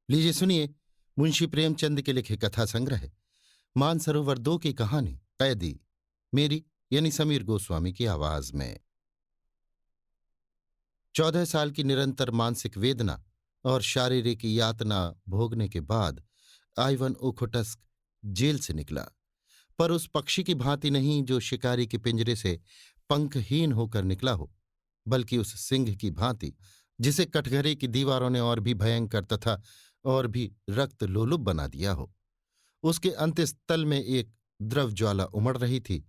लीजिए सुनिए। मुंशी प्रेमचंद के लिखे कथा संग्रह मानसरोवर 2 की कहानी कैदी, मेरी यानी समीर गोस्वामी की आवाज में। 14 साल की निरंतर मानसिक वेदना और शारीरिक यातना भोगने के बाद आइवन ओखोटस्क जेल से निकला, पर उस पक्षी की भांति नहीं जो शिकारी के पिंजरे से पंखहीन होकर निकला हो, बल्कि उस सिंह की भांति जिसे कटघरे की दीवारों ने और भी भयंकर तथा और भी रक्त लोलुप बना दिया हो। उसके अंतस्तल में एक द्रव ज्वाला उमड़ रही थी,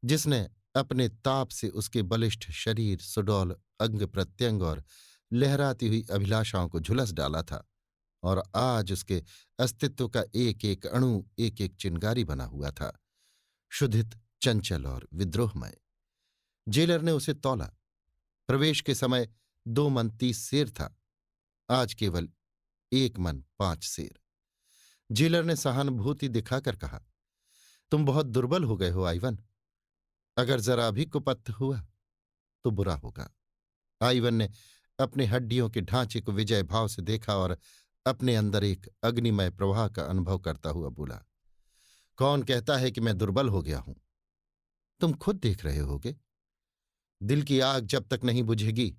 जिसने अपने ताप से उसके बलिष्ठ शरीर, सुडौल अंग प्रत्यंग और लहराती हुई अभिलाषाओं को झुलस डाला था, और आज उसके अस्तित्व का एक एक अणु एक एक चिंगारी बना हुआ था, क्षुधित, चंचल और विद्रोहमय। जेलर ने उसे तौला। प्रवेश के समय 2 मन 30 सेर था, आज केवल 1 मन 5 सेर। जेलर ने सहानुभूति दिखाकर कहा, तुम बहुत दुर्बल हो गए हो आइवन। अगर जरा भी कुपथ हुआ तो बुरा होगा। आइवन ने अपने हड्डियों के ढांचे को विजय भाव से देखा और अपने अंदर एक अग्निमय प्रवाह का अनुभव करता हुआ बोला, कौन कहता है कि मैं दुर्बल हो गया हूं? तुम खुद देख रहे होगे। दिल की आग जब तक नहीं बुझेगी,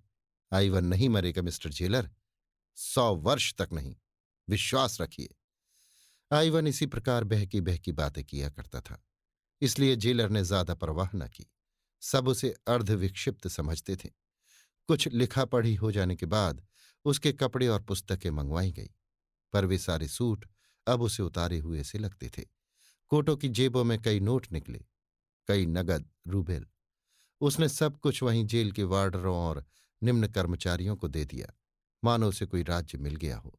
आइवन नहीं मरेगा मिस्टर जेलर। 100 वर्ष तक नहीं, विश्वास रखिए। आइवन इसी प्रकार बहकी बहकी बातें किया करता था, इसलिए जेलर ने ज्यादा परवाह न की। सब उसे अर्धविक्षिप्त समझते थे। कुछ लिखा पढ़ी हो जाने के बाद उसके कपड़े और पुस्तकें मंगवाई गई, पर वे सारे सूट अब उसे उतारे हुए से लगते थे। कोटों की जेबों में कई नोट निकले, कई नगद रूबेल। उसने सब कुछ वहीं जेल के वार्डरों और निम्न कर्मचारियों को दे दिया, मानो उसे कोई राज्य मिल गया हो।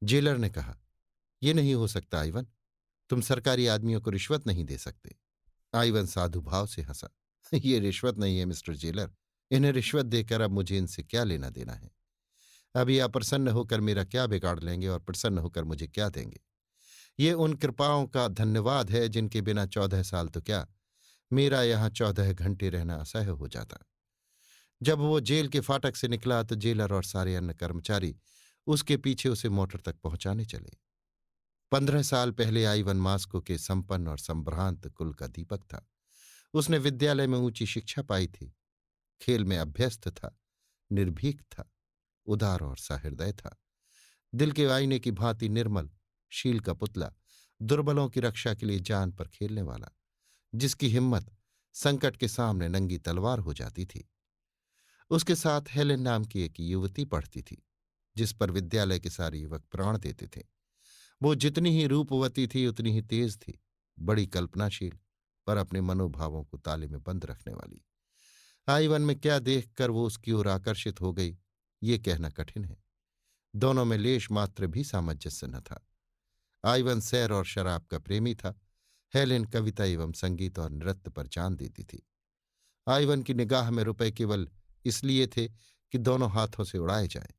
जेलर ने कहा, यह नहीं हो सकता आइवन, तुम सरकारी आदमियों को रिश्वत नहीं दे सकते। आइवन साधु भाव से हंसा, ये रिश्वत नहीं है मिस्टर जेलर। इन्हें रिश्वत देकर अब मुझे इनसे क्या लेना देना है? अभी अप्रसन्न होकर मेरा क्या बिगाड़ लेंगे और प्रसन्न होकर मुझे क्या देंगे? ये उन कृपाओं का धन्यवाद है जिनके बिना 14 साल तो क्या, मेरा यहाँ 14 घंटे रहना असह्य हो जाता। जब वो जेल के फाटक से निकला तो जेलर और सारे अन्य कर्मचारी उसके पीछे उसे मोटर तक पहुंचाने चले। 15 साल पहले आइवन मास्को के संपन्न और संभ्रांत कुल का दीपक था। उसने विद्यालय में ऊंची शिक्षा पाई थी, खेल में अभ्यस्त था, निर्भीक था, उदार और सहृदय था, दिल के आईने की भांति निर्मल, शील का पुतला, दुर्बलों की रक्षा के लिए जान पर खेलने वाला, जिसकी हिम्मत संकट के सामने नंगी तलवार हो जाती थी। उसके साथ हेलेन नाम की एक युवती पढ़ती थी, जिस पर विद्यालय के सारे युवक प्राण देते थे। वो जितनी ही रूपवती थी उतनी ही तेज थी, बड़ी कल्पनाशील, पर अपने मनोभावों को ताले में बंद रखने वाली। आइवन में क्या देखकर वो उसकी ओर आकर्षित हो गई, ये कहना कठिन है। दोनों में लेश मात्र भी सामंजस्य न था। आइवन सैर और शराब का प्रेमी था, हेलेन कविता एवं संगीत और नृत्य पर जान देती थी। आइवन की निगाह में रुपए केवल इसलिए थे कि दोनों हाथों से उड़ाए जाएं।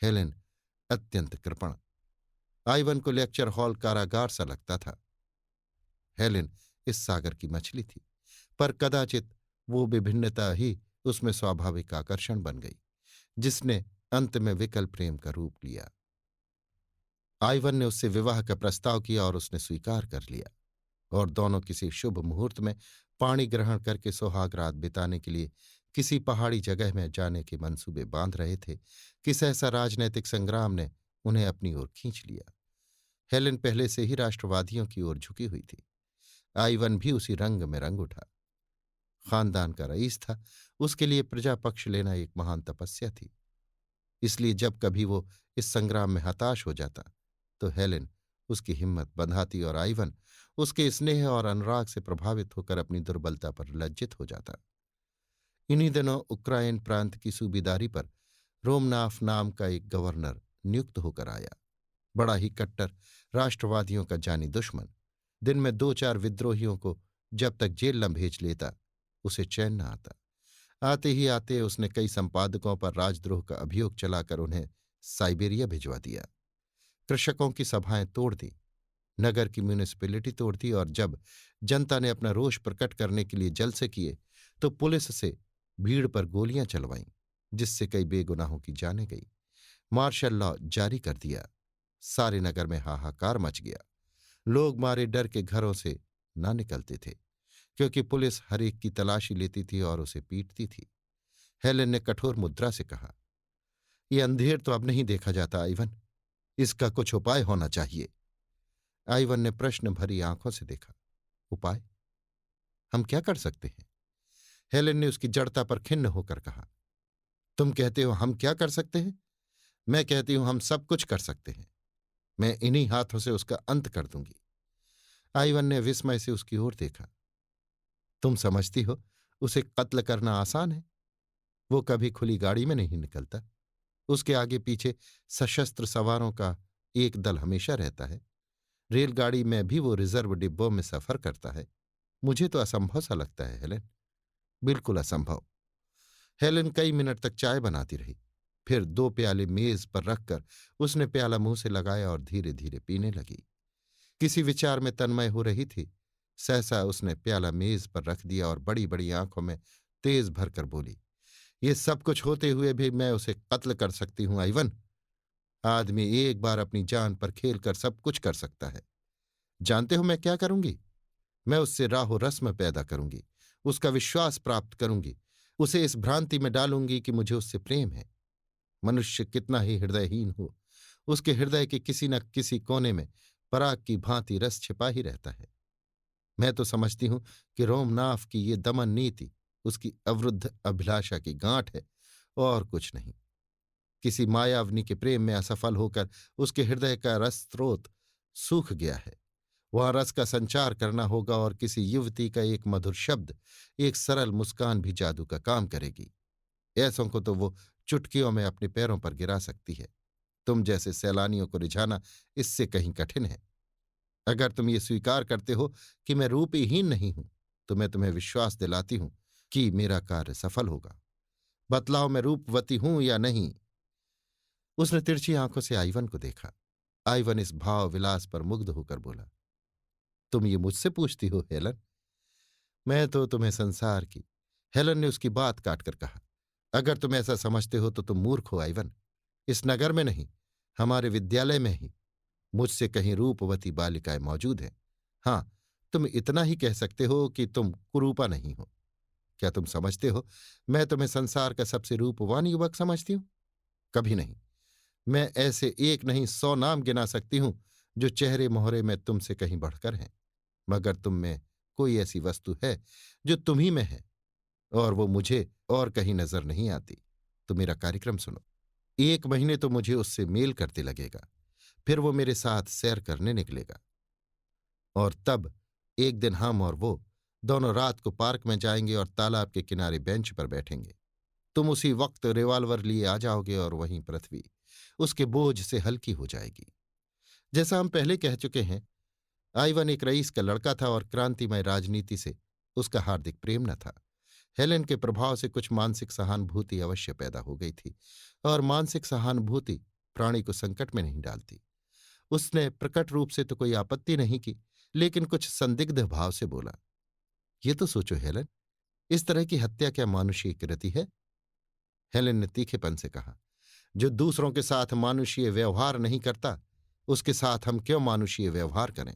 हेलेन अत्यंत कृपण। आइवन को लेक्चर हॉल कारागार सा लगता था। हेलेन इस सागर की मछली थी, पर कदाचित वो विभिन्नता ही उसमें स्वाभाविक आकर्षण बन गई, जिसने अंत में विकल प्रेम का रूप लिया। आइवन ने उससे विवाह का प्रस्ताव किया और उसने स्वीकार कर लिया, और दोनों किसी शुभ मुहूर्त में पाणी ग्रहण करके सुहाग रात बिताने के लिए किसी पहाड़ी जगह में जाने के मंसूबे बांध रहे थे कि सहसा राजनैतिक संग्राम ने उन्हें अपनी ओर खींच लिया। हेलेन पहले से ही राष्ट्रवादियों की ओर झुकी हुई थी। आइवन भी उसी रंग में रंग उठा। खानदान का रईस था, उसके लिए प्रजा पक्ष लेना एक महान तपस्या थी। इसलिए जब कभी वो इस संग्राम में हताश हो जाता तो हेलेन उसकी हिम्मत बंधाती और आइवन उसके स्नेह और अनुराग से प्रभावित होकर अपनी दुर्बलता पर लज्जित हो जाता। इन्हीं दिनों उक्राइन प्रांत की सूबेदारी पर रोमनाफ नाम का एक गवर्नर नियुक्त होकर आया। बड़ा ही कट्टर, राष्ट्रवादियों का जानी दुश्मन। दिन में 2-4 विद्रोहियों को जब तक जेल न भेज लेता उसे चैन न आता। आते ही आते उसने कई संपादकों पर राजद्रोह का अभियोग चलाकर उन्हें साइबेरिया भिजवा दिया। कृषकों की सभाएं तोड़ दी, नगर की म्यूनिसिपैलिटी तोड़ दी, और जब जनता ने अपना रोष प्रकट करने के लिए जलसे किए तो पुलिस से भीड़ पर गोलियां चलवाईं, जिससे कई बेगुनाहों की जानें गई। मार्शल लॉ जारी कर दिया। सारे नगर में हाहाकार मच गया। लोग मारे डर के घरों से ना निकलते थे, क्योंकि पुलिस हर एक की तलाशी लेती थी और उसे पीटती थी। हेलेन ने कठोर मुद्रा से कहा, यह अंधेर तो अब नहीं देखा जाता आइवन, इसका कुछ उपाय होना चाहिए। आइवन ने प्रश्न भरी आंखों से देखा। उपाय? हम क्या कर सकते हैं? हेलेन ने उसकी जड़ता पर खिन्न होकर कहा। तुम कहते हो हम क्या कर सकते हैं? मैं कहती हूं हम सब कुछ कर सकते हैं। मैं इन्हीं हाथों से उसका अंत कर दूंगी। आइवन ने विस्मय से उसकी ओर देखा। तुम समझती हो उसे कत्ल करना आसान है? वो कभी खुली गाड़ी में नहीं निकलता। उसके आगे पीछे सशस्त्र सवारों का एक दल हमेशा रहता है। रेलगाड़ी में भी वो रिजर्व डिब्बों में सफर करता है। मुझे तो असंभव सा लगता है हेलेन, बिल्कुल असंभव। हेलेन कई मिनट तक चाय बनाती रही। फिर 2 प्याले मेज पर रखकर उसने प्याला मुंह से लगाया और धीरे धीरे पीने लगी। किसी विचार में तन्मय हो रही थी। सहसा उसने प्याला मेज पर रख दिया और बड़ी बड़ी आंखों में तेज भरकर बोली, ये सब कुछ होते हुए भी मैं उसे कत्ल कर सकती हूं आइवन। आदमी एक बार अपनी जान पर खेल कर सब कुछ कर सकता है। जानते हो मैं क्या करूंगी? मैं उससे राहो रस्म पैदा करूंगी, उसका विश्वास प्राप्त करूंगी, उसे इस भ्रांति में डालूंगी कि मुझे उससे प्रेम है। मनुष्य कितना ही हृदयहीन हो, उसके हृदय के किसी न किसी कोने में पराग की भांति रस छिपा ही रहता है। मैं तो समझती हूं कि रोमनाथ की ये दमन नीति उसकी अवरुद्ध अभिलाषा की गांठ है और कुछ नहीं। किसी मायावनी के प्रेम में असफल होकर उसके हृदय का रस स्रोत सूख गया है। वहां रस का संचार करना होगा और किसी युवती का एक मधुर शब्द, एक सरल मुस्कान भी जादू का काम करेगी। ऐसों को तो वो चुटकियों में अपने पैरों पर गिरा सकती है। तुम जैसे सैलानियों को रिझाना इससे कहीं कठिन है। अगर तुम ये स्वीकार करते हो कि मैं रूपहीन नहीं हूं, तो मैं तुम्हें विश्वास दिलाती हूं कि मेरा कार्य सफल होगा। बतलाओ मैं रूपवती हूं या नहीं? उसने तिरछी आंखों से आइवन को देखा। आइवन इस भाव विलास पर मुग्ध होकर बोला, तुम ये मुझसे पूछती हो हेलन? मैं तो तुम्हें संसार की। हेलन ने उसकी बात काटकर कहा, अगर तुम ऐसा समझते हो तो तुम मूर्ख हो आइवन। इस नगर में नहीं, हमारे विद्यालय में ही मुझसे कहीं रूपवती बालिकाएं मौजूद हैं। हां, तुम इतना ही कह सकते हो कि तुम कुरूपा नहीं हो। क्या तुम समझते हो मैं तुम्हें संसार का सबसे रूपवान युवक समझती हूं? कभी नहीं। मैं ऐसे एक नहीं 100 नाम गिना सकती हूं जो चेहरे मोहरे में तुमसे कहीं बढ़कर हैं। मगर तुम में कोई ऐसी वस्तु है जो तुम्ही में है, और वो मुझे और कहीं नजर नहीं आती। तो मेरा कार्यक्रम सुनो। 1 महीने तो मुझे उससे मेल करते लगेगा। फिर वो मेरे साथ सैर करने निकलेगा, और तब एक दिन हम और वो दोनों रात को पार्क में जाएंगे और तालाब के किनारे बेंच पर बैठेंगे। तुम उसी वक्त रिवॉल्वर लिए आ जाओगे और वहीं पृथ्वी उसके बोझ से हल्की हो जाएगी। जैसा हम पहले कह चुके हैं, आइवन एक रईस का लड़का था और क्रांतिमय राजनीति से उसका हार्दिक प्रेम न था। हेलेन के प्रभाव से कुछ मानसिक सहानुभूति अवश्य पैदा हो गई थी, और मानसिक सहानुभूति प्राणी को संकट में नहीं डालती। उसने प्रकट रूप से तो कोई आपत्ति नहीं की, लेकिन कुछ संदिग्ध भाव से बोला, ये तो सोचो हेलेन, इस तरह की हत्या क्या मानुषीय कृति है? हेलेन ने तीखेपन से कहा, जो दूसरों के साथ मानुषीय व्यवहार नहीं करता, उसके साथ हम क्यों मानुषीय व्यवहार करें?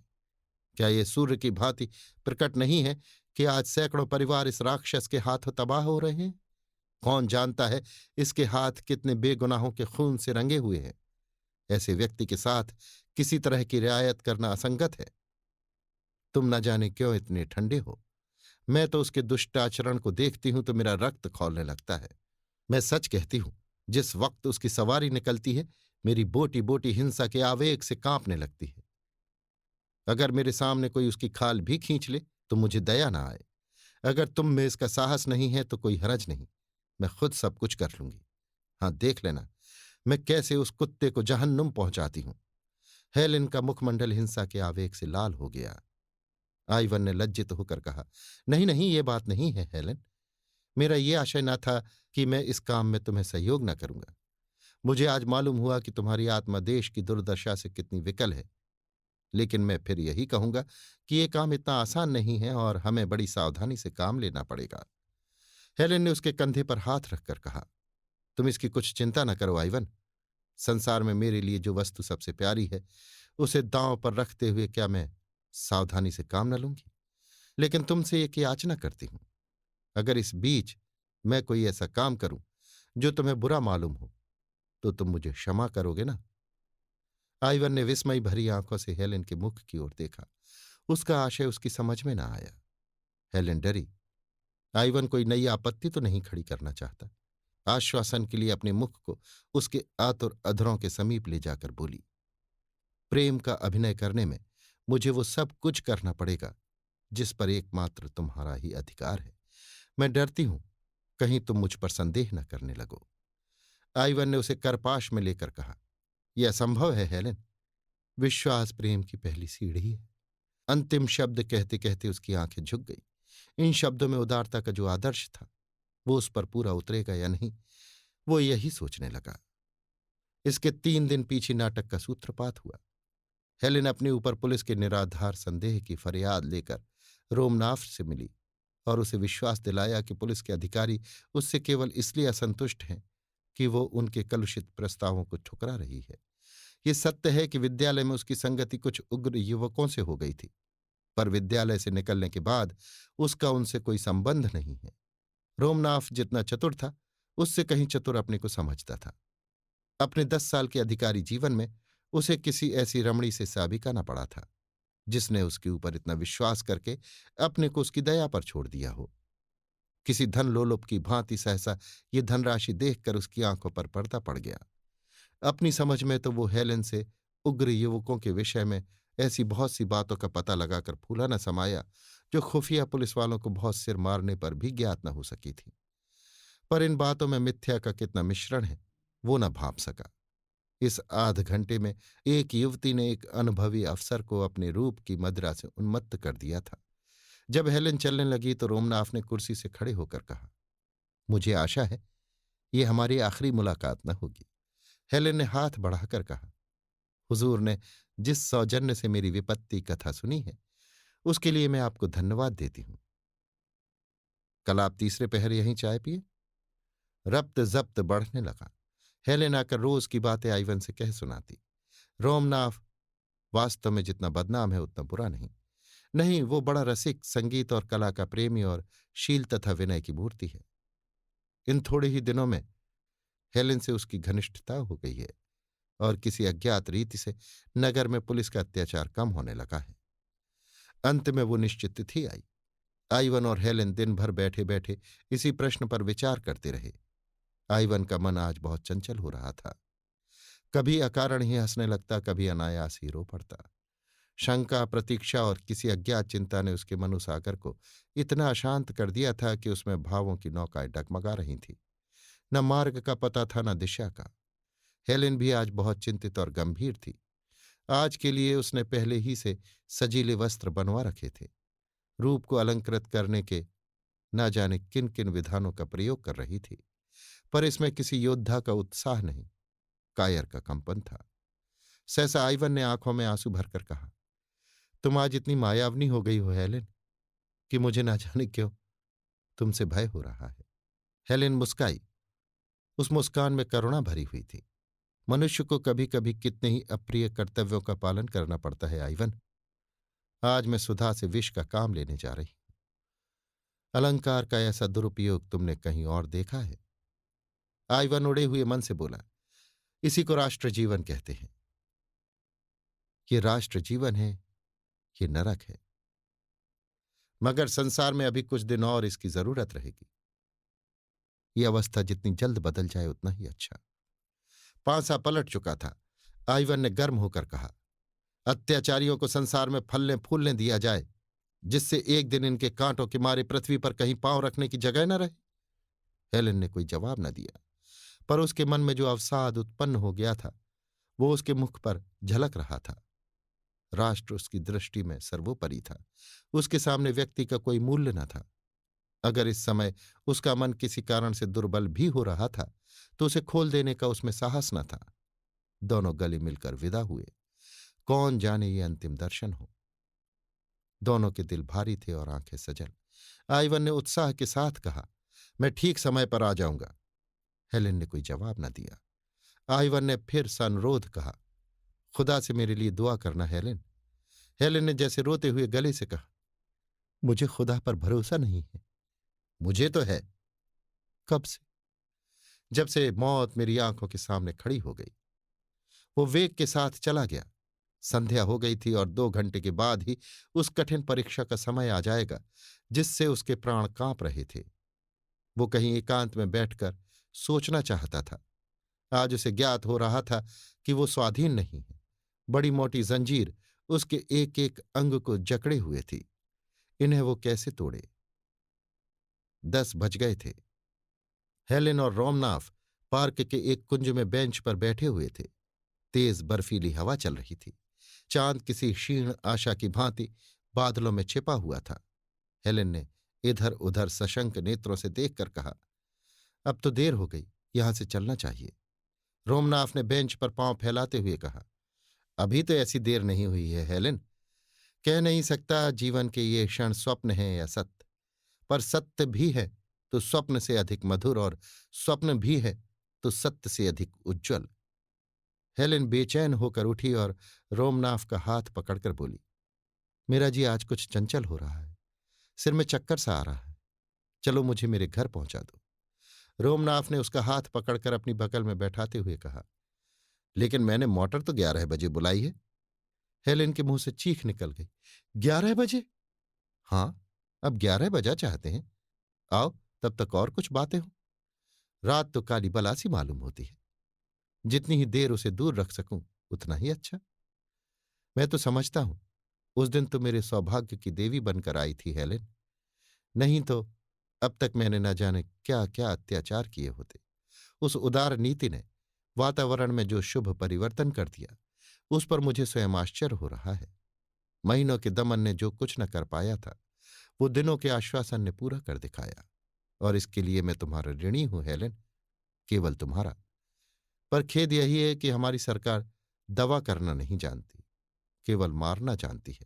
क्या ये सूर्य की भांति प्रकट नहीं है कि आज सैकड़ों परिवार इस राक्षस के हाथों तबाह हो रहे हैं? कौन जानता है इसके हाथ कितने बेगुनाहों के खून से रंगे हुए हैं? ऐसे व्यक्ति के साथ किसी तरह की रियायत करना असंगत है। तुम न जाने क्यों इतने ठंडे हो। मैं तो उसके दुष्ट आचरण को देखती हूं तो मेरा रक्त खौलने लगता है। मैं सच कहती हूं, जिस वक्त उसकी सवारी निकलती है, मेरी बोटी बोटी हिंसा के आवेग से कांपने लगती है। अगर मेरे सामने कोई उसकी खाल भी खींच ले तो मुझे दया ना आए। अगर तुम में इसका साहस नहीं है तो कोई हरज नहीं, मैं खुद सब कुछ कर लूंगी। हाँ, देख लेना मैं कैसे उस कुत्ते को जहन्नुम पहुंचाती हूं। हेलेन का मुखमंडल हिंसा के आवेग से लाल हो गया। आइवन ने लज्जित होकर कहा, नहीं नहीं, ये बात नहीं है हेलेन। मेरा ये आशय न था कि मैं इस काम में तुम्हें सहयोग न करूंगा। मुझे आज मालूम हुआ कि तुम्हारी आत्मा देश की दुर्दशा से कितनी विकल है। लेकिन मैं फिर यही कहूंगा कि ये काम इतना आसान नहीं है और हमें बड़ी सावधानी से काम लेना पड़ेगा। हेलेन ने उसके कंधे पर हाथ रखकर कहा, तुम इसकी कुछ चिंता न करो आइवन। संसार में मेरे लिए जो वस्तु सबसे प्यारी है उसे दांव पर रखते हुए क्या मैं सावधानी से काम न लूंगी? लेकिन तुमसे एक याचना करती हूं, अगर इस बीच मैं कोई ऐसा काम करूं जो तुम्हें बुरा मालूम हो तो तुम मुझे क्षमा करोगे ना? आइवन ने विस्मय भरी आंखों से हेलेन के मुख की ओर देखा। उसका आशय उसकी समझ में न आया। हेलेन डरी। आइवन कोई नई आपत्ति तो नहीं खड़ी करना चाहता। आश्वासन के लिए अपने मुख को उसके आतुर अधरों के समीप ले जाकर बोली, प्रेम का अभिनय करने में मुझे वो सब कुछ करना पड़ेगा जिस पर एकमात्र तुम्हारा ही अधिकार है। मैं डरती हूं कहीं तुम मुझ पर संदेह न करने लगो। आइवन ने उसे करपाश में लेकर कहा, यह असंभव है हेलेन। विश्वास प्रेम की पहली सीढ़ी है। अंतिम शब्द कहते कहते उसकी आंखें झुक गई। इन शब्दों में उदारता का जो आदर्श था वो उस पर पूरा उतरेगा या नहीं, वो यही सोचने लगा। इसके 3 दिन पीछे नाटक का सूत्रपात हुआ। हेलेन अपने ऊपर पुलिस के निराधार संदेह की फरियाद लेकर रोमनाफ से मिली और उसे विश्वास दिलाया कि पुलिस के अधिकारी उससे केवल इसलिए असंतुष्ट हैं कि वो उनके कलुषित प्रस्तावों को ठुकरा रही है। ये सत्य है कि विद्यालय में उसकी संगति कुछ उग्र युवकों से हो गई थी, पर विद्यालय से निकलने के बाद उसका उनसे कोई संबंध नहीं है। रोमनाफ जितना चतुर था उससे कहीं चतुर अपने को समझता था। अपने 10 साल के अधिकारी जीवन में उसे किसी ऐसी रमणी से साबिकाना पड़ा था जिसने उसके ऊपर इतना विश्वास करके अपने को उसकी दया पर छोड़ दिया हो। किसी धन लोलुप की भांति सहसा ये धनराशि देखकर उसकी आंखों पर पर्दा पड़ गया। अपनी समझ में तो वो हेलेन से उग्र युवकों के विषय में ऐसी बहुत सी बातों का पता लगाकर फूला न समाया जो खुफिया पुलिस वालों को बहुत सिर मारने पर भी ज्ञात न हो सकी थी। पर इन बातों में मिथ्या का कितना मिश्रण है वो न भांप सका। इस आध घंटे में एक युवती ने एक अनुभवी अफसर को अपने रूप की मदिरा से उन्मत्त कर दिया था। जब हेलेन चलने लगी तो रोमनाफ ने कुर्सी से खड़े होकर कहा, मुझे आशा है ये हमारी आखिरी मुलाकात न होगी। हेलेन ने हाथ बढ़ाकर कहा, हुजूर ने जिस सौजन्य से मेरी विपत्ति कथा सुनी है उसके लिए मैं आपको धन्यवाद देती हूं। कल आप तीसरे पहर यहीं चाय पिए। रब्त जब्त बढ़ने लगा। हेलेन आकर रोज की बातें आइवन से कह सुनाती। रोमनाफ वास्तव में जितना बदनाम है उतना बुरा नहीं। नहीं, वो बड़ा रसिक, संगीत और कला का प्रेमी और शील तथा विनय की मूर्ति है। इन थोड़े ही दिनों में हेलेन से उसकी घनिष्ठता हो गई है और किसी अज्ञात रीति से नगर में पुलिस का अत्याचार कम होने लगा है। अंत में वो निश्चित तिथि आई। आइवन और हेलेन दिन भर बैठे बैठे इसी प्रश्न पर विचार करते रहे। आइवन का मन आज बहुत चंचल हो रहा था। कभी अकारण ही हंसने लगता, कभी अनायास ही रो पड़ता। शंका, प्रतीक्षा और किसी अज्ञात चिंता ने उसके मनुसागर को इतना अशांत कर दिया था कि उसमें भावों की नौकाएं डगमगा रही थीं। न मार्ग का पता था न दिशा का। हेलेन भी आज बहुत चिंतित और गंभीर थी। आज के लिए उसने पहले ही से सजीले वस्त्र बनवा रखे थे। रूप को अलंकृत करने के न जाने किन किन विधानों का प्रयोग कर रही थी, पर इसमें किसी योद्धा का उत्साह नहीं, कायर का कंपन था। सहसा आइवन ने आंखों में आंसू भरकर कहा, तुम आज इतनी मायावनी हो गई हो हेलेन कि मुझे ना जाने क्यों तुमसे भय हो रहा है। हेलेन मुस्काई। उस मुस्कान में करुणा भरी हुई थी। मनुष्य को कभी कभी कितने ही अप्रिय कर्तव्यों का पालन करना पड़ता है आइवन। आज मैं सुधा से विष का काम लेने जा रही हूं। अलंकार का ऐसा दुरुपयोग तुमने कहीं और देखा है? आइवन उड़े हुए मन से बोला, इसी को राष्ट्र जीवन कहते हैं। ये राष्ट्र जीवन है, ये नरक है। मगर संसार में अभी कुछ दिन और इसकी जरूरत रहेगी। ये अवस्था जितनी जल्द बदल जाए उतना ही अच्छा। पांसा पलट चुका था। आइवन ने गर्म होकर कहा, अत्याचारियों को संसार में फलने फूलने दिया जाए, जिससे एक दिन इनके कांटों के मारे पृथ्वी पर कहीं पांव रखने की जगह न रहे। हेलेन ने कोई जवाब न दिया, पर उसके मन में जो अवसाद उत्पन्न हो गया था वो उसके मुख पर झलक रहा था। राष्ट्र उसकी दृष्टि में सर्वोपरि था। उसके सामने व्यक्ति का कोई मूल्य न था। अगर इस समय उसका मन किसी कारण से दुर्बल भी हो रहा था तो उसे खोल देने का उसमें साहस न था। दोनों गले मिलकर विदा हुए। कौन जाने ये अंतिम दर्शन हो। दोनों के दिल भारी थे और आंखें सजल। आइवन ने उत्साह के साथ कहा, मैं ठीक समय पर आ जाऊंगा। हेलेन ने कोई जवाब न दिया। आइवन ने फिर सनुरोध कहा, खुदा से मेरे लिए दुआ करना हेलेन। हेलेन ने जैसे रोते हुए गले से कहा, मुझे खुदा पर भरोसा नहीं है। मुझे तो है। कब से? जब से मौत मेरी आंखों के सामने खड़ी हो गई। वो वेग के साथ चला गया। संध्या हो गई थी और 2 घंटे के बाद ही उस कठिन परीक्षा का समय आ जाएगा जिससे उसके प्राण कांप रहे थे। वो कहीं एकांत में बैठकर सोचना चाहता था। आज उसे ज्ञात हो रहा था कि वो स्वाधीन नहीं है। बड़ी मोटी जंजीर उसके एक एक अंग को जकड़े हुए थी। इन्हें वो कैसे तोड़े? 10 बज गए थे। हेलेन और रोमनाफ पार्क के एक कुंज में बेंच पर बैठे हुए थे। तेज बर्फीली हवा चल रही थी। चांद किसी क्षीण आशा की भांति बादलों में छिपा हुआ था। हेलेन ने इधर उधर सशंक नेत्रों से देखकर कहा, अब तो देर हो गई, यहां से चलना चाहिए। रोमनाफ ने बेंच पर पांव फैलाते हुए कहा, अभी तो ऐसी देर नहीं हुई है हेलेन। कह नहीं सकता जीवन के ये क्षण स्वप्न है या सत्य, पर सत्य भी है तो स्वप्न से अधिक मधुर, और स्वप्न भी है तो सत्य से अधिक उज्ज्वल। हेलेन बेचैन होकर उठी और रोमनाफ का हाथ पकड़कर बोली, मेरा जी आज कुछ चंचल हो रहा है। सिर में चक्कर सा आ रहा है। चलो मुझे मेरे घर पहुंचा दो। रोमनाफ ने उसका हाथ पकड़कर अपनी बगल में बैठाते हुए कहा, लेकिन मैंने मोटर तो 11 बजे बुलाई है। हेलेन के मुंह से चीख निकल गई, 11 बजे? हाँ, अब 11 बजा चाहते हैं। आओ, तब तक और कुछ बातें हों। रात तो काली बलासी मालूम होती है। जितनी ही देर उसे दूर रख सकूं उतना ही अच्छा। मैं तो समझता हूं उस दिन तो मेरे सौभाग्य की देवी बनकर आई थी हेलेन। नहीं तो अब तक मैंने न जाने क्या क्या अत्याचार किए होते। उस उदार नीति ने वातावरण में जो शुभ परिवर्तन कर दिया, उस पर मुझे स्वयं आश्चर्य हो रहा है। महीनों के दमन ने जो कुछ न कर पाया था, वो दिनों के आश्वासन ने पूरा कर दिखाया। और इसके लिए मैं तुम्हारा ऋणी हूं हेलेन, केवल तुम्हारा। पर खेद यही है कि हमारी सरकार दवा करना नहीं जानती, केवल मारना जानती है।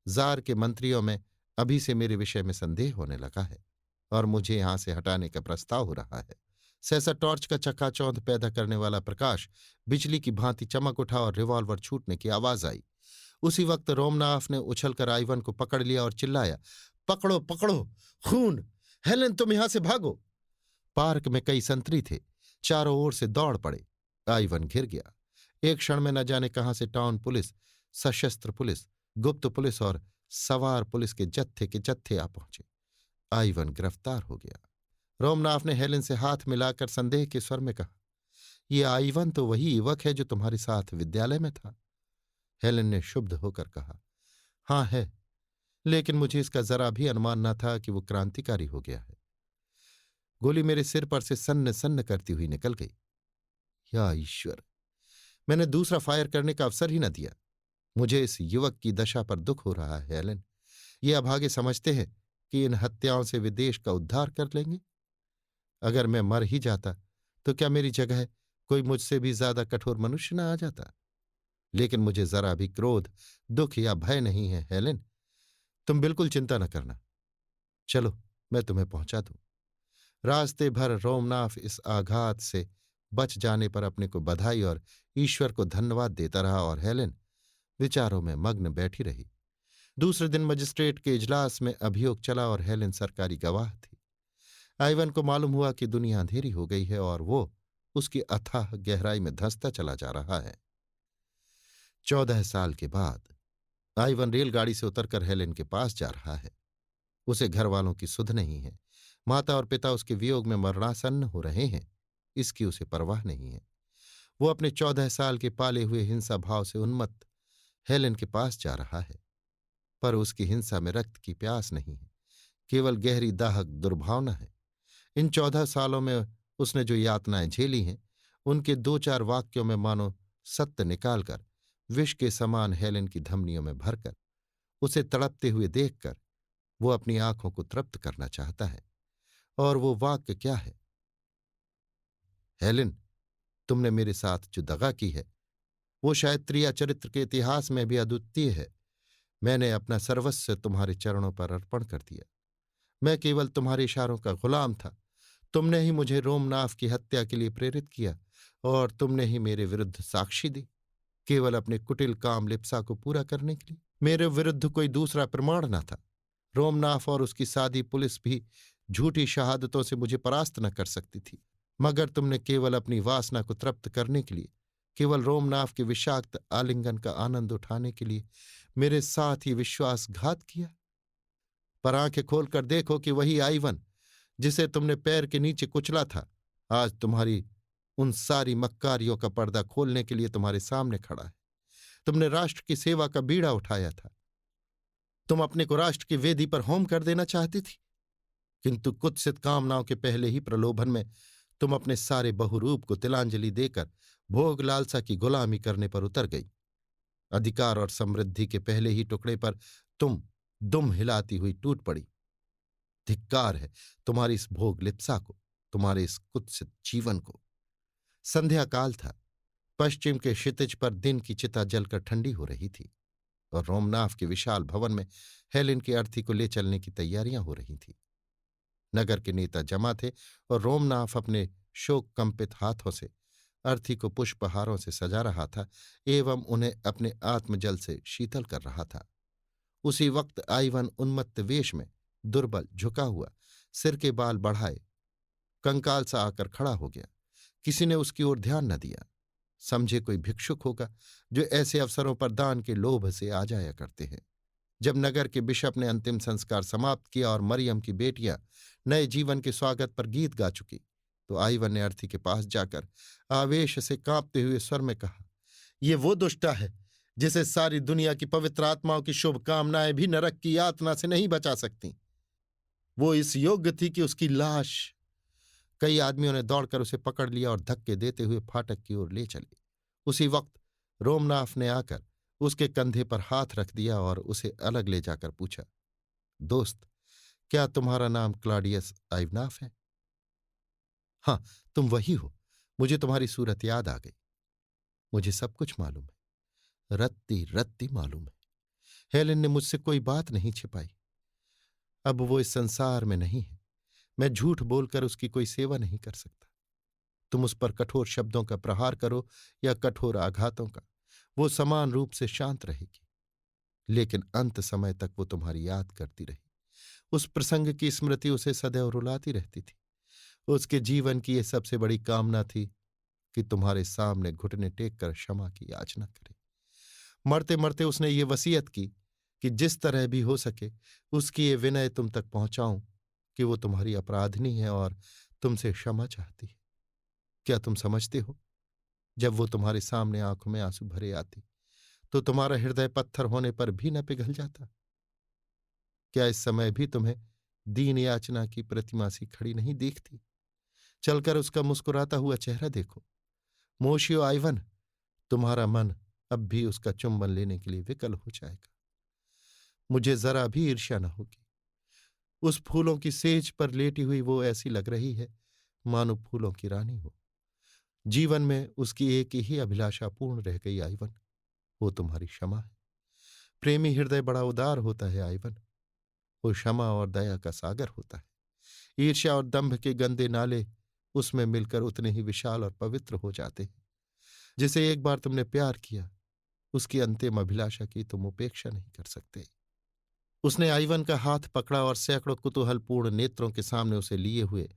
जार के मंत्रियों में अभी से मेरे विषय में संदेह होने लगा है और मुझे यहां से हटाने का प्रस्ताव हो रहा है। सहसा टॉर्च का चकाचौंध पैदा करने वाला प्रकाश बिजली की भांति चमक उठा और रिवॉल्वर छूटने की आवाज आई। उसी वक्त रोमनाफ ने उछलकर आइवन को पकड़ लिया और चिल्लाया, पकड़ो पकड़ो, खून! हेलेन, तुम यहां से भागो! पार्क में कई संतरी थे, चारों ओर से दौड़ पड़े। आइवन घिर गया। एक क्षण में न जाने कहां से टाउन पुलिस, सशस्त्र पुलिस, गुप्त पुलिस और सवार पुलिस के जत्थे के जत्थे आ पहुंचे। आइवन गिरफ्तार हो गया। रोमनाफ ने हेलेन से हाथ मिलाकर संदेह के स्वर में कहा, ये आइवन तो वही युवक है जो तुम्हारे साथ विद्यालय में था। हेलेन ने क्षुब्ध होकर कहा, हाँ है, लेकिन मुझे इसका जरा भी अनुमान न था कि वो क्रांतिकारी हो गया है। गोली मेरे सिर पर से सन्न सन्न करती हुई निकल गई। या ईश्वर, मैंने दूसरा फायर करने का अवसर ही न दिया। मुझे इस युवक की दशा पर दुख हो रहा है हेलेन। ये अभागे समझते हैं कि इन हत्याओं से वे देश का उद्धार कर लेंगे। अगर मैं मर ही जाता तो क्या मेरी जगह कोई मुझसे भी ज्यादा कठोर मनुष्य न आ जाता? लेकिन मुझे जरा भी क्रोध, दुख या भय नहीं है हेलेन। तुम बिल्कुल चिंता न करना। चलो, मैं तुम्हें पहुंचा दूं। रास्ते भर रोमनाफ इस आघात से बच जाने पर अपने को बधाई और ईश्वर को धन्यवाद देता रहा और हेलेन विचारों में मग्न बैठी रही। दूसरे दिन मजिस्ट्रेट के इजलास में अभियोग चला और हेलेन सरकारी गवाह थी। आइवन को मालूम हुआ कि दुनिया अंधेरी हो गई है और वो उसकी अथाह गहराई में धंसता चला जा रहा है। 14 साल के बाद आइवन रेलगाड़ी से उतरकर हेलेन के पास जा रहा है। उसे घर वालों की सुध नहीं है। माता और पिता उसके वियोग में मरणासन्न हो रहे हैं, इसकी उसे परवाह नहीं है। वो अपने 14 साल के पाले हुए हिंसा भाव से उन्मत्त हेलेन के पास जा रहा है। पर उसकी हिंसा में रक्त की प्यास नहीं है, केवल गहरी दाहक दुर्भावना है। इन 14 सालों में उसने जो यातनाएं झेली हैं, उनके 2-4 वाक्यों में मानो सत्य निकालकर विष के समान हेलेन की धमनियों में भरकर उसे तड़पते हुए देखकर वो अपनी आंखों को तृप्त करना चाहता है। और वो वाक्य क्या है? हेलेन, तुमने मेरे साथ जो दगा की है वो शायद त्रिया चरित्र के इतिहास में भी अद्वितीय है। मैंने अपना सर्वस्व तुम्हारे चरणों पर अर्पण कर दिया। मैं केवल तुम्हारे इशारों का गुलाम था। तुमने ही मुझे रोमनाफ की हत्या के लिए प्रेरित किया और तुमने ही मेरे विरुद्ध साक्षी दी, केवल अपने कुटिल काम लिप्सा को पूरा करने के लिए। मेरे विरुद्ध कोई दूसरा प्रमाण न था। रोमनाथ और उसकी सादी पुलिस भी झूठी शहादतों से मुझे परास्त न कर सकती थी, मगर तुमने केवल अपनी वासना को तृप्त करने के लिए, केवल रोमनाथ के विषाक्त आलिंगन का आनंद उठाने के लिए मेरे साथ ही विश्वासघात किया। पर आंखें खोलकर देखो कि वही आईवन जिसे तुमने पैर के नीचे कुचला था, आज तुम्हारी उन सारी मक्कारियों का पर्दा खोलने के लिए तुम्हारे सामने खड़ा है। तुमने राष्ट्र की सेवा का बीड़ा उठाया था। तुम अपने को राष्ट्र की वेदी पर होम कर देना चाहती थी, किंतु कुत्सित कामनाओं के पहले ही प्रलोभन में तुम अपने सारे बहुरूप को तिलांजलि देकर भोग लालसा की गुलामी करने पर उतर गई। अधिकार और समृद्धि के पहले ही टुकड़े पर तुम दुम हिलाती हुई टूट पड़ी। धिक्कार है तुम्हारी इस भोग लिप्सा को, तुम्हारे इस कुत्सित जीवन को। संध्या काल था। पश्चिम के क्षितिज पर दिन की चिता जलकर ठंडी हो रही थी और रोमनाथ के विशाल भवन में हेलेन की अर्थी को ले चलने की तैयारियां हो रही थीं। नगर के नेता जमा थे और रोमनाथ अपने शोक कंपित हाथों से अर्थी को पुष्पहारों से सजा रहा था एवं उन्हें अपने आत्मजल से शीतल कर रहा था। उसी वक्त आईवन उन्मत्त वेश में, दुर्बल, झुका हुआ, सिर के बाल बढ़ाए, कंकाल सा आकर खड़ा हो गया। किसी ने उसकी ओर ध्यान न दिया। समझे कोई भिक्षुक होगा जो ऐसे अवसरों पर दान के लोभ से आ जाया करते हैं। जब नगर के बिशप ने अंतिम संस्कार समाप्त किया और मरियम की बेटियां नए जीवन के स्वागत पर गीत गा चुकी, तो आईवन ने अर्थी के पास जाकर आवेश से कांपते हुए स्वर में कहा, ये वो दुष्टा है जिसे सारी दुनिया की पवित्र आत्माओं की शुभकामनाएं भी नरक की यातना से नहीं बचा सकती। वो इस योग्य थी कि उसकी लाश। कई आदमियों ने दौड़कर उसे पकड़ लिया और धक्के देते हुए फाटक की ओर ले चले। उसी वक्त रोमनाथ ने आकर उसके कंधे पर हाथ रख दिया और उसे अलग ले जाकर पूछा, दोस्त, क्या तुम्हारा नाम क्लॉडियस आइवनाफ है? हाँ, तुम वही हो। मुझे तुम्हारी सूरत याद आ गई। मुझे सब कुछ मालूम है, रत्ती रत्ती मालूम है। हेलेन ने मुझसे कोई बात नहीं छिपाई। अब वो इस संसार में नहीं है। मैं झूठ बोलकर उसकी कोई सेवा नहीं कर सकता। तुम उस पर कठोर शब्दों का प्रहार करो या कठोर आघातों का, वो समान रूप से शांत रहेगी। लेकिन अंत समय तक वो तुम्हारी याद करती रही। उस प्रसंग की स्मृति उसे सदैव रुलाती रहती थी। उसके जीवन की यह सबसे बड़ी कामना थी कि तुम्हारे सामने घुटने टेक कर क्षमा की याचना करे। मरते मरते उसने ये वसीयत की कि जिस तरह भी हो सके उसकी ये विनय तुम तक पहुंचाऊं कि वो तुम्हारी अपराधिनी है और तुमसे क्षमा चाहती है। क्या तुम समझते हो, जब वो तुम्हारे सामने आंखों में आंसू भरे आती तो तुम्हारा हृदय पत्थर होने पर भी न पिघल जाता? क्या इस समय भी तुम्हें दीन याचना की प्रतिमा सी खड़ी नहीं दिखती? चलकर उसका मुस्कुराता हुआ चेहरा देखो। मोशियो आइवन, तुम्हारा मन अब भी उसका चुंबन लेने के लिए विकल हो जाएगा। मुझे जरा भी ईर्ष्या न होगी। उस फूलों की सेज पर लेटी हुई वो ऐसी लग रही है मानो फूलों की रानी हो। जीवन में उसकी एक ही अभिलाषा पूर्ण रह गई आइवन, वो तुम्हारी क्षमा है। प्रेमी हृदय बड़ा उदार होता है आइवन, वो क्षमा और दया का सागर होता है। ईर्ष्या और दंभ के गंदे नाले उसमें मिलकर उतने ही विशाल और पवित्र हो जाते हैं। जिसे एक बार तुमने प्यार किया, उसकी अंतिम अभिलाषा की तुम उपेक्षा नहीं कर सकते। उसने आइवन का हाथ पकड़ा और सैकड़ों कुतूहलपूर्ण नेत्रों के सामने उसे लिए हुए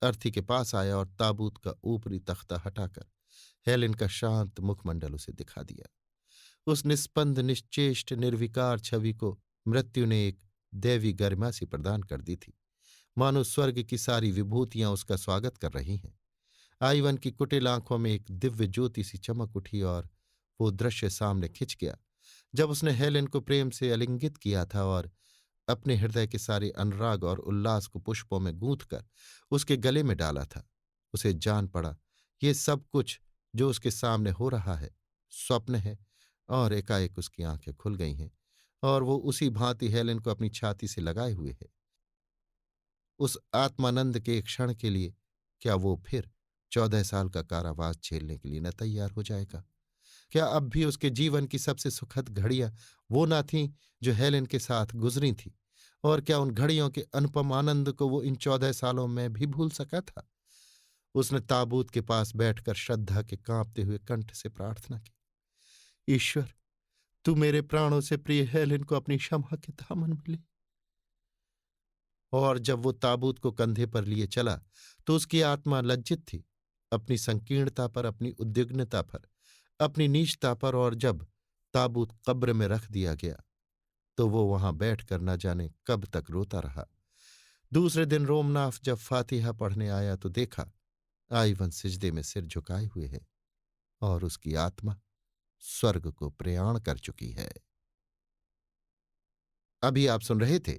अर्थी के पास आया और ताबूत का ऊपरी तख्ता हटाकर हेलेन का शांत मुखमंडल उसे दिखा दिया। उस निस्पंद, निश्चेष्ट, निर्विकार छवि को मृत्यु ने एक दैवी गरिमा सी प्रदान कर दी थी, मानो स्वर्ग की सारी विभूतियां उसका स्वागत कर रही हैं। आइवन की कुटिल आंखों में एक दिव्य ज्योति सी चमक उठी और वो दृश्य सामने खिंच गया जब उसने हेलेन को प्रेम से आलिंगित किया था और अपने हृदय के सारे अनुराग और उल्लास को पुष्पों में गूंथ कर उसके गले में डाला था। उसे जान पड़ा ये सब कुछ जो उसके सामने हो रहा है स्वप्न है, और एकाएक उसकी आंखें खुल गई हैं और वो उसी भांति हेलेन को अपनी छाती से लगाए हुए है। उस आत्मानंद के एक क्षण के लिए क्या वो फिर 14 साल का कारावास झेलने के लिए न तैयार हो जाएगा? क्या अब भी उसके जीवन की सबसे सुखद घड़ियां वो न थीं जो हेलेन के साथ गुजरी थी? और क्या उन घड़ियों के अनुपम आनंद को वो इन 14 सालों में भी भूल सका था? उसने ताबूत के पास बैठकर श्रद्धा के कांपते हुए कंठ से प्रार्थना की, ईश्वर, तू मेरे प्राणों से प्रिय हेलेन को अपनी क्षमा के दामन में ले। और जब वो ताबूत को कंधे पर लिए चला तो उसकी आत्मा लज्जित थी, अपनी संकीर्णता पर, अपनी उद्विग्नता पर, अपनी नीचता पर। और जब ताबूत कब्र में रख दिया गया तो वो वहां बैठकर न जाने कब तक रोता रहा। दूसरे दिन रोमनाथ जब फातिहा पढ़ने आया तो देखा आइवन सिजदे में सिर झुकाए हुए है और उसकी आत्मा स्वर्ग को प्रयाण कर चुकी है। अभी आप सुन रहे थे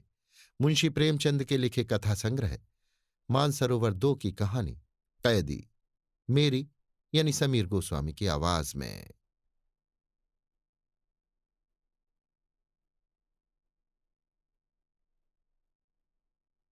मुंशी प्रेमचंद के लिखे कथा संग्रह मानसरोवर 2 की कहानी कैदी, मेरी यानी समीर गोस्वामी की आवाज में।